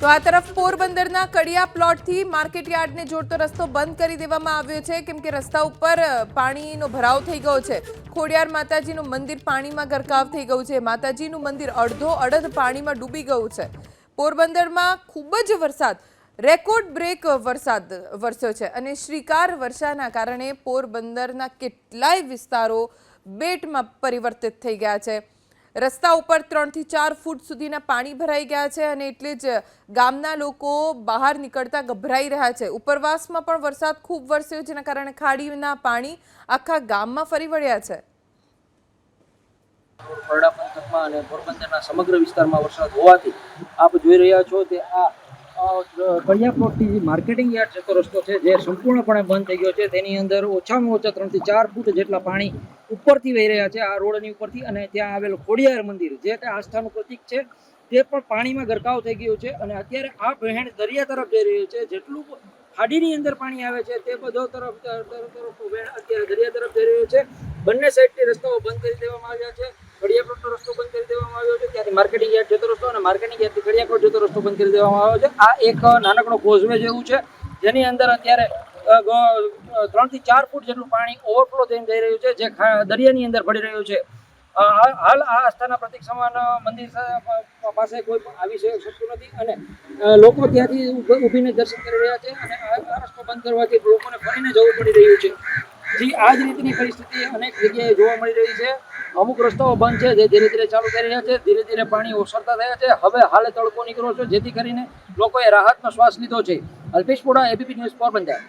તો આ તરફ પોરબંદરના કડિયા પ્લોટથી માર્કેટ યાર્ડને જોડતો રસ્તો બંધ કરી દેવામાં આવ્યો છે કેમ કે રસ્તા ઉપર પાણીનો ભરાવ થઈ ગયો છે। ખોડિયાર માતાજીનું મંદિર પાણીમાં ગરકાવ થઈ ગયું છે। માતાજીનું મંદિર અડધ પાણીમાં ડૂબી ગયું છે। પોરબંદરમાં ખૂબ જ વરસાદ, રેકોર્ડ બ્રેક વરસાદ વરસ્યો છે અને શ્રીકાર વર્ષાના કારણે પોરબંદરના કેટલાય વિસ્તારો બેટમાં પરિવર્તિત થઈ ગયા છે। રસ્તા ઉપર 3 થી 4 ફૂટ સુધીના પાણી ભરાઈ ગયા છે અને એટલે જ ગામના લોકો બહાર નીકળતા ગભરાઈ રહ્યા છે। ઉપરવાસમાં પણ વરસાદ ખૂબ વરસ્યો જેના કારણે ખાડીના પાણી આખા ગામમાં ફરી વળ્યા છે। ખરડા પંથકમાં અને પોરબંદરના સમગ્ર વિસ્તારમાં વરસાદ હોવાથી આપ જોઈ રહ્યા છો કે આ કડિયા પ્લોટથી જે માર્કેટિંગ યાર્ડ જતો રસ્તો છે જે સંપૂર્ણપણે બંધ થઈ ગયો છે। તેની અંદર ઓછામાં ઓછા 3 થી 4 ફૂટ જેટલા પાણી ઉપરથી વહી રહ્યા છે આ રોડની ઉપરથી, અને ત્યાં આવેલું ખોડિયાર મંદિર જે તે આસ્થાનું પ્રતીક છે તે પણ પાણીમાં ગરકાવ થઈ ગયું છે અને અત્યારે આ વહેણ દરિયા તરફ જઈ રહ્યું છે। જેટલું ખાડીની અંદર પાણી આવે છે તે બધો તરફ વહેણ અત્યારે દરિયા તરફ જઈ રહ્યું છે। બંને સાઈડથી રસ્તાઓ બંધ કરી દેવામાં આવ્યા છે। કડિયા પ્લોટનો રસ્તો બંધ કરી દેવામાં આવ્યો છે, ત્યાંથી માર્કેટિંગ યાર્ડ જતો રસ્તો અને માર્કેટિંગ યાર્ડથી કડિયા પ્લોટ જતો રસ્તો બંધ કરી દેવામાં આવ્યો છે। આ એક નાનકડો કોઝવે જેવું છે જેની અંદર અત્યારે 3 થી 4 ફૂટ જેટલું પાણી ઓવરફ્લો થઈને જઈ રહ્યું છે જે દરિયાની અંદર પડી રહ્યું છે। હાલ આ આસ્થાના પ્રતિક સમાન મંદિર પાસે કોઈ પણ આવી શકતું નથી અને લોકો ત્યાંથી ઊભીને દર્શન કરી રહ્યા છે અને આ રસ્તો બંધ કરવાથી લોકોને ફરીને જવું પડી રહ્યું છે। જી આ જ રીતની પરિસ્થિતિ અનેક જગ્યાએ જોવા મળી રહી છે। અમુક રસ્તાઓ બંધ છે જે ધીરે ધીરે ચાલુ કરી રહ્યા છે, ધીરે ધીરે પાણી ઓસરતા થયા છે। હવે હાલે તડકો નીકળ્યો છે જેથી કરીને લોકોએ રાહતનો શ્વાસ લીધો છે। અલ્પેશ પોડા, એબીપી ન્યૂઝ, પોરબંદર।